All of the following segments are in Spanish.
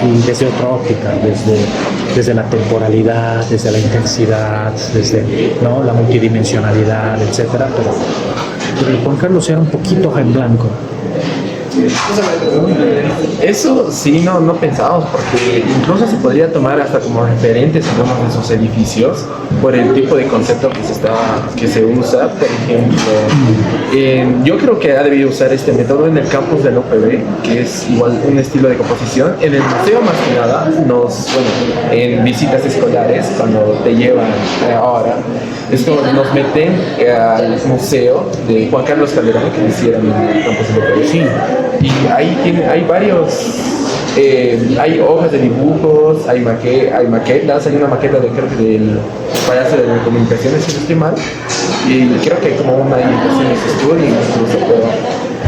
y desde otra óptica, desde la temporalidad, desde la intensidad, desde, ¿no?, la multidimensionalidad, etcétera, pero el Juan Carlos era un poquito en blanco. Eso sí, no pensábamos, porque incluso se podría tomar hasta como referentes algunos de esos edificios por el tipo de concepto que se usa. Por ejemplo, yo creo que ha debido usar este método en el campus del UPB, que es igual un estilo de composición. En el museo, más que nada, en visitas escolares, cuando te llevan ahora, es como nos meten al museo de Juan Carlos Calderón, que hicieron en el campus del UPB. Sí. Y ahí hay varios, hay hojas de dibujos, hay maquetas, hay una maqueta creo que del Palacio de Comunicaciones, si no estoy mal, y creo que hay como una invitación de ese estudio incluso,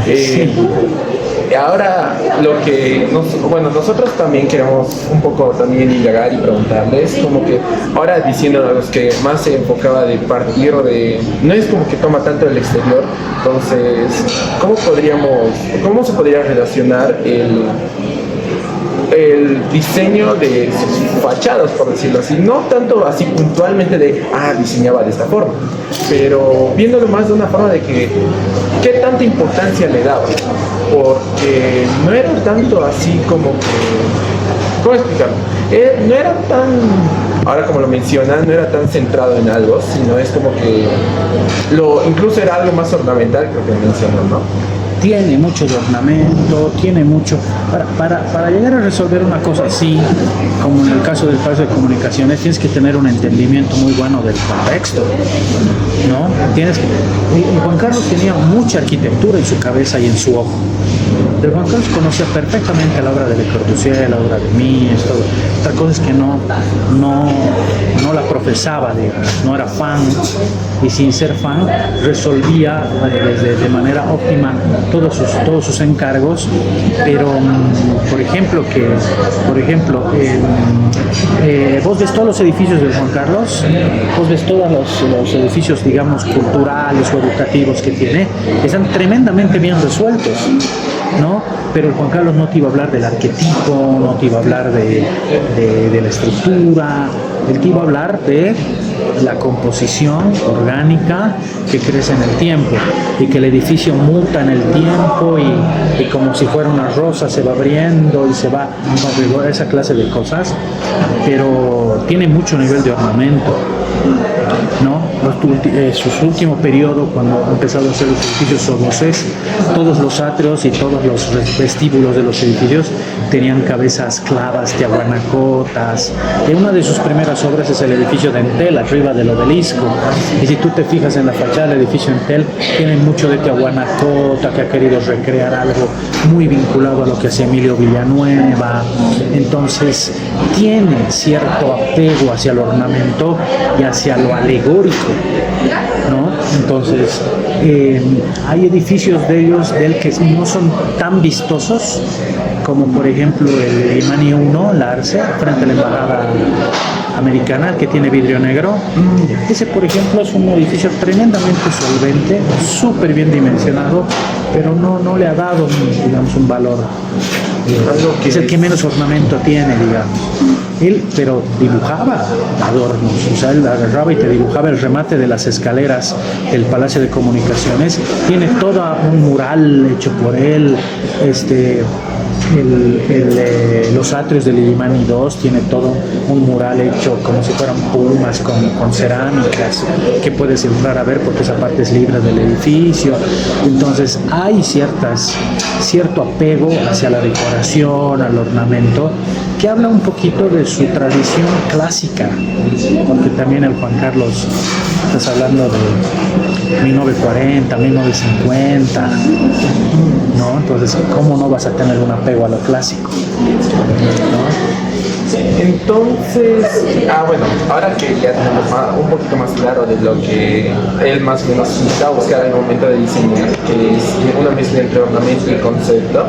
pero ahora lo que nosotros también queremos un poco también indagar y preguntarles, como que ahora diciendo a los que más se enfocaba de partir no es como que toma tanto el exterior, entonces ¿cómo se podría relacionar el diseño de sus fachadas, por decirlo así? No tanto así puntualmente diseñaba de esta forma, pero viéndolo más de una forma de que qué tanta importancia le daba, porque no era tanto así como que, ¿cómo explicarlo? No era tan, ahora como lo mencionan, no era tan centrado en algo, sino es como que incluso era algo más ornamental, creo que mencionan, ¿no? Tiene mucho de ornamento, tiene mucho... Para llegar a resolver una cosa así, como en el caso del Palacio de Comunicaciones, tienes que tener un entendimiento muy bueno del contexto, ¿no? Y Juan Carlos tenía mucha arquitectura en su cabeza y en su ojo. Pero Juan Carlos conocía perfectamente la obra de Le Corbusier, la obra de Mies, todo. Otra cosa es que no la profesaba, digamos, no era fan, y sin ser fan resolvía de manera óptima todos sus encargos. Pero por ejemplo vos ves todos los edificios de Juan Carlos, vos ves todos los edificios, digamos, culturales o educativos que tiene, que están tremendamente bien resueltos, ¿no? Pero el Juan Carlos no te iba a hablar del arquetipo, no te iba a hablar de la estructura, él te iba a hablar de la composición orgánica que crece en el tiempo y que el edificio muta en el tiempo y como si fuera una rosa se va abriendo y se va, esa clase de cosas, pero tiene mucho nivel de ornamento, ¿no? Su último periodo, cuando ha empezado a hacer los edificios sorboses, todos los atrios y todos los vestíbulos de los edificios tenían cabezas clavas, tiahuanacotas. Una de sus primeras obras es el edificio de Entel, arriba del obelisco, y si tú te fijas en la fachada del edificio Entel, tiene mucho de tiahuanacota, que ha querido recrear algo muy vinculado a lo que hacía Emilio Villanueva. Entonces tiene cierto apego hacia el ornamento y hacia lo alegórico, ¿no? Entonces hay edificios de él que no son tan vistosos, como por ejemplo el Imani 1, la Arce, frente a la embajada americana, que tiene vidrio negro. Ese, por ejemplo, es un edificio tremendamente solvente, súper bien dimensionado, pero no le ha dado, digamos, un valor. Es el que menos ornamento tiene, digamos. Él, pero dibujaba adornos, o sea, él agarraba y te dibujaba el remate de las escaleras del Palacio de Comunicaciones. Tiene todo un mural hecho por él, los atrios del Illimani 2 tiene todo un mural hecho como si fueran plumas con cerámicas que puedes entrar a ver porque esa parte es libre del edificio. Entonces hay cierto apego hacia la decoración, al ornamento, que habla un poquito de su tradición clásica, porque también el Juan Carlos, estás hablando de 1940, 1950, ¿no? Entonces, ¿cómo no vas a tener un apego a lo clásico? ¿No? Entonces, bueno, ahora que ya tenemos un poquito más claro de lo que él más o menos intentaba buscar al momento de diseñar, que es una mezcla entre ornamento y concepto,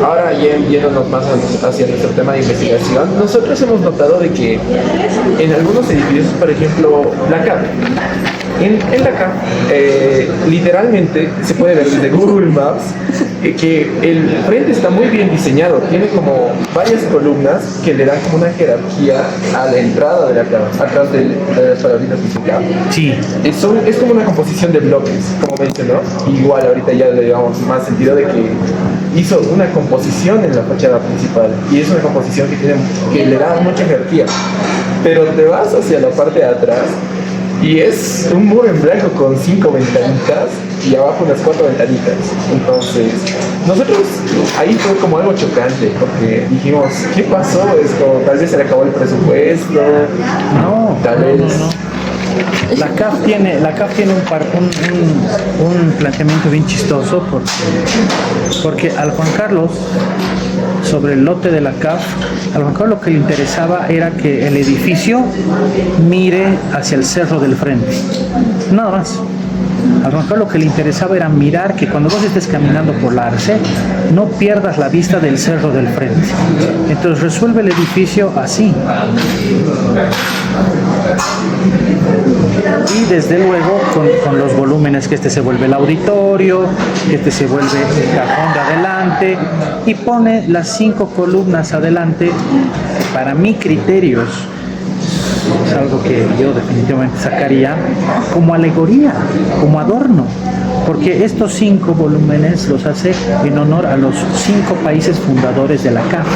ahora ya yéndonos más hacia nuestro tema de investigación, nosotros hemos notado de que en algunos edificios, por ejemplo, la CAP, en la CAP, literalmente se puede ver desde Google Maps que el frente está muy bien diseñado, tiene como varias columnas que le dan como una jerarquía a la entrada de la cava, atrás de las palabritas que se cavan. Sí. Es como una composición de bloques, como mencionó. Igual ahorita ya le damos más sentido de que hizo una composición en la fachada principal y es una composición que le da mucha jerarquía. Pero te vas hacia la parte de atrás y es un muro en blanco con 5 ventanitas y abajo unas 4 ventanitas. Entonces, nosotros ahí fue como algo chocante porque dijimos, ¿qué pasó? Es como tal vez se le acabó el presupuesto. No, tal vez. no. La CAF tiene un planteamiento bien chistoso porque al Juan Carlos, sobre el lote de la CAF, al Juan Carlos lo que le interesaba era que el edificio mire hacia el cerro del frente, nada más. Al Juan Carlos lo que le interesaba era mirar que cuando vos estés caminando por la Arce no pierdas la vista del cerro del frente. Entonces resuelve el edificio así. Y desde luego con los volúmenes que este se vuelve el auditorio, que este se vuelve el cajón de adelante y pone las 5 columnas adelante, que para mi criterio es algo que yo definitivamente sacaría como alegoría, como adorno, porque estos 5 volúmenes los hace en honor a los 5 países fundadores de la CAF.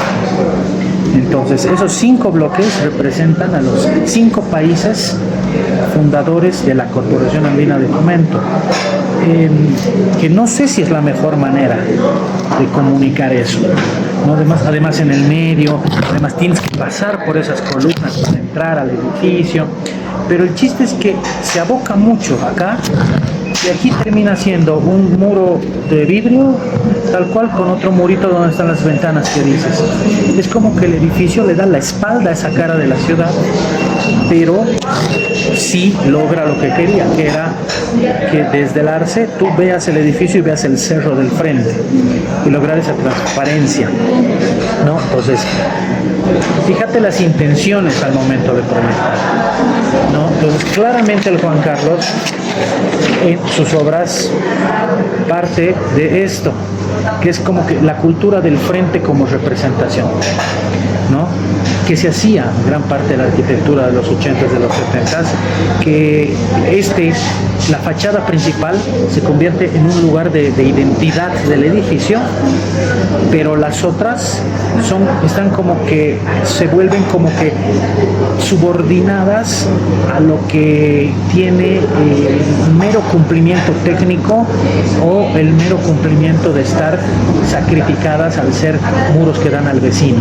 Entonces, esos 5 bloques representan a los 5 países fundadores de la Corporación Andina de Fomento, que no sé si es la mejor manera de comunicar eso, ¿no? Además en el medio, además tienes que pasar por esas columnas para entrar al edificio, pero el chiste es que se aboca mucho acá y aquí termina siendo un muro de vidrio tal cual con otro murito donde están las ventanas que dices. Es como que el edificio le da la espalda a esa cara de la ciudad, pero sí logra lo que quería, que era que desde el Arce tú veas el edificio y veas el cerro del frente y lograr esa transparencia, ¿no? Entonces, fíjate las intenciones al momento de proyectar, ¿no? Entonces, claramente el Juan Carlos en sus obras parte de esto, que es como que la cultura del frente como representación, ¿no? Que se hacía en gran parte de la arquitectura de los 80s, de los 70s, que la fachada principal se convierte en un lugar de identidad del edificio, pero las otras están como que se vuelven como que subordinadas a lo que tiene el mero cumplimiento técnico o el mero cumplimiento de estar sacrificadas al ser muros que dan al vecino,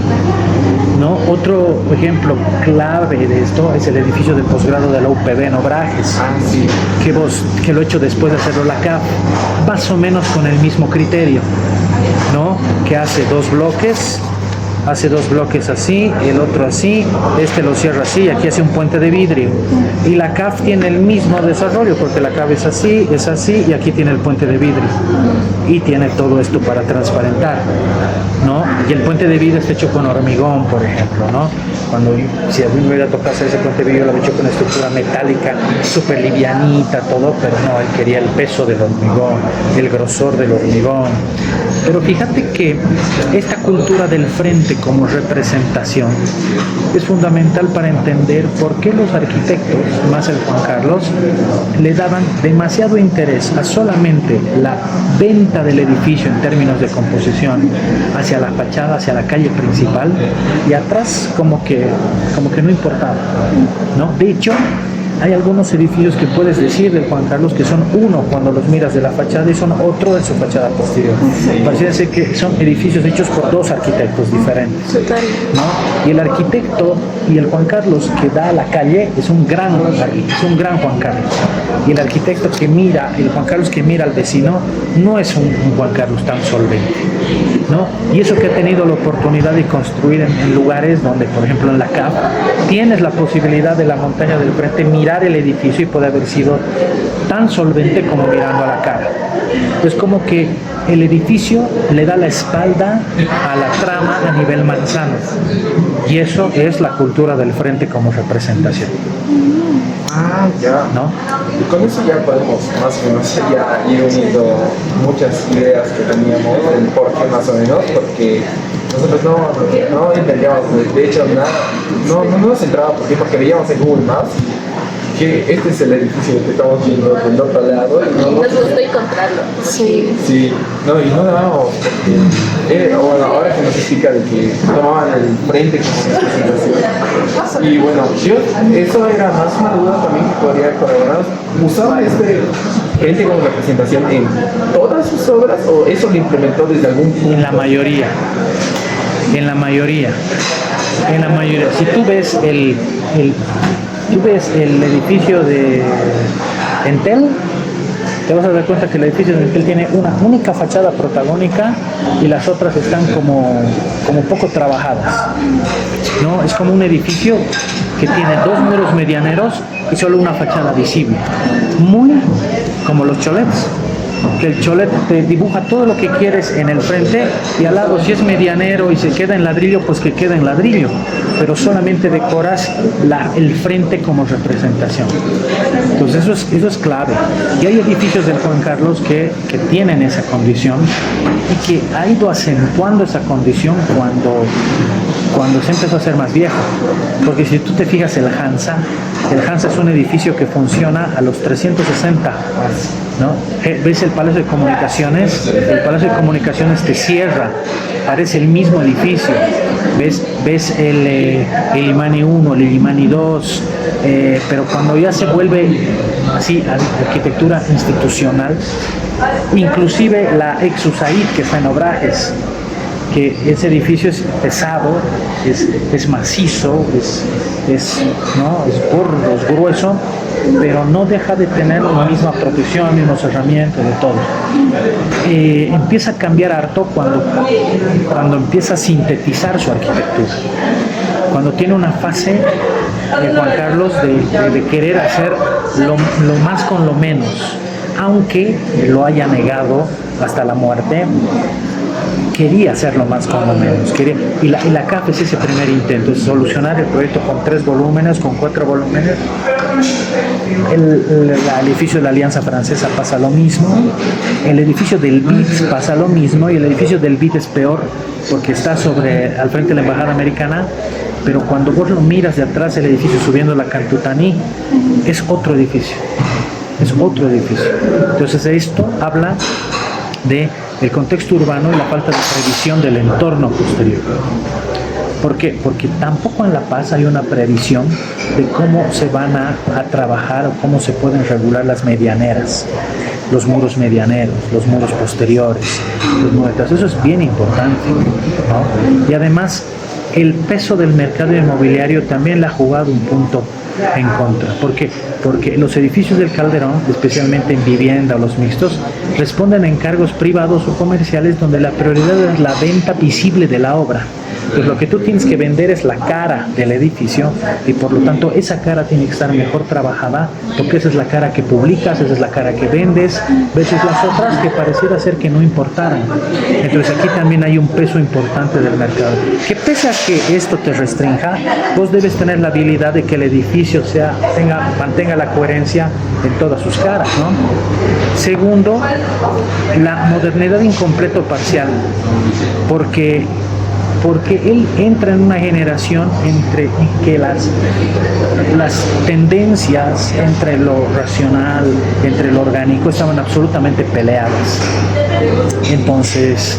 ¿no? Otro ejemplo clave de esto es el edificio de posgrado de la UPB en Obrajes, Sí. que lo he hecho después de hacerlo la CAF, más o menos con el mismo criterio, ¿no? Que hace 2 bloques así, el otro así, este lo cierra así, aquí hace un puente de vidrio. Y la CAF tiene el mismo desarrollo, porque la CAF es así, y aquí tiene el puente de vidrio. Y tiene todo esto para transparentar, ¿no? Y el puente de vidrio está hecho con hormigón, por ejemplo, ¿no? Si a mí me hubiera tocado hacer ese puente de vidrio, lo había hecho con estructura metálica, súper livianita, todo, pero no, él quería el peso del hormigón, el grosor del hormigón. Pero fíjate que esta cultura del frente como representación es fundamental para entender por qué los arquitectos, más el Juan Carlos, le daban demasiado interés a solamente la venta del edificio en términos de composición hacia la fachada, hacia la calle principal, y atrás como que no importaba, ¿no? De hecho, hay algunos edificios que puedes decir del Juan Carlos que son uno cuando los miras de la fachada y son otro en su fachada posterior. Parece ser que son edificios hechos por 2 arquitectos diferentes, ¿no? Y el arquitecto y el Juan Carlos que da a la calle es un gran Juan Carlos. Y el arquitecto el Juan Carlos que mira al vecino, no es un Juan Carlos tan solvente, ¿no? Y eso que ha tenido la oportunidad de construir en lugares donde, por ejemplo, en la CAF, tienes la posibilidad de la montaña del frente mirar el edificio y puede haber sido tan solvente como mirando a la cara. Es como que el edificio le da la espalda a la trama a nivel manzano, y eso es la cultura del frente como representación. Ah, ya. ¿no? Y con eso ya podemos más o menos ya ir uniendo muchas ideas que teníamos, el por qué más o menos, porque nosotros no entendíamos, de hecho, nada, no nos entraba porque veíamos en Google Maps que este es el edificio que estamos viendo del otro lado y no Nos gustó encontrarlo. Sí. sí, no, y no dábamos porque bueno, ahora que nos explica de que tomaban el frente como representación. Y bueno, yo, eso era más una duda también que podría corroborar. ¿Usaba este frente como representación en todas sus obras o eso lo implementó desde algún punto? En la mayoría. En la mayoría. En la mayoría. Si tú ves tú ves el edificio de Entel, te vas a dar cuenta que el edificio de Entel tiene una única fachada protagónica y las otras están como poco trabajadas, ¿no? Es como un edificio que tiene dos muros medianeros y solo una fachada visible, muy como los cholets, que el cholet te dibuja todo lo que quieres en el frente y al lado, si es medianero y se queda en ladrillo, pues que queda en ladrillo, pero solamente decoras el frente como representación. Entonces eso es clave. Y hay edificios del Juan Carlos que tienen esa condición y que ha ido acentuando esa condición cuando se empezó a ser más viejo. Porque si tú te fijas el Hansa es un edificio que funciona a los 360, ¿no? ¿Ves el Palacio de Comunicaciones? El Palacio de Comunicaciones te cierra, parece el mismo edificio. ¿Ves el Illimani 1, el Illimani 2? Pero cuando ya se vuelve así, arquitectura institucional, inclusive la ex USAID que está en Obrajes, que ese edificio es pesado, es macizo, es gordo, es grueso, pero no deja de tener la misma protección, el mismo cerramiento, de todo. Empieza a cambiar harto cuando empieza a sintetizar su arquitectura, cuando tiene una fase de Juan Carlos de querer hacer lo más con lo menos, aunque lo haya negado hasta la muerte. Quería hacerlo más con lo menos, y la CAF es ese primer intento, es solucionar el proyecto con 3 volúmenes, con 4 volúmenes. El edificio de la Alianza Francesa pasa lo mismo, el edificio del BIT pasa lo mismo, y el edificio del BIT es peor porque está al frente de la Embajada Americana, pero cuando vos lo miras de atrás, el edificio subiendo la Cantutaní, es otro edificio. Entonces esto habla del contexto urbano y la falta de previsión del entorno posterior. ¿Por qué? Porque tampoco en La Paz hay una previsión de cómo se van a trabajar o cómo se pueden regular las medianeras, los muros medianeros, los muros posteriores, los muros. Eso es bien importante, ¿no? Y además, el peso del mercado inmobiliario también le ha jugado un punto en contra. ¿Por qué? Porque los edificios del Calderón, especialmente en vivienda o los mixtos, responden a encargos privados o comerciales donde la prioridad es la venta visible de la obra. Entonces lo que tú tienes que vender es la cara del edificio y por lo tanto esa cara tiene que estar mejor trabajada, porque esa es la cara que publicas, esa es la cara que vendes, versus las otras que pareciera ser que no importaran. Entonces aquí también hay un peso importante del mercado, que pese a que esto te restrinja, vos debes tener la habilidad de que el edificio mantenga la coherencia en todas sus caras, ¿no? Segundo, la modernidad incompleta o parcial, porque él entra en una generación en que las tendencias entre lo racional, entre lo orgánico, estaban absolutamente peleadas. Entonces,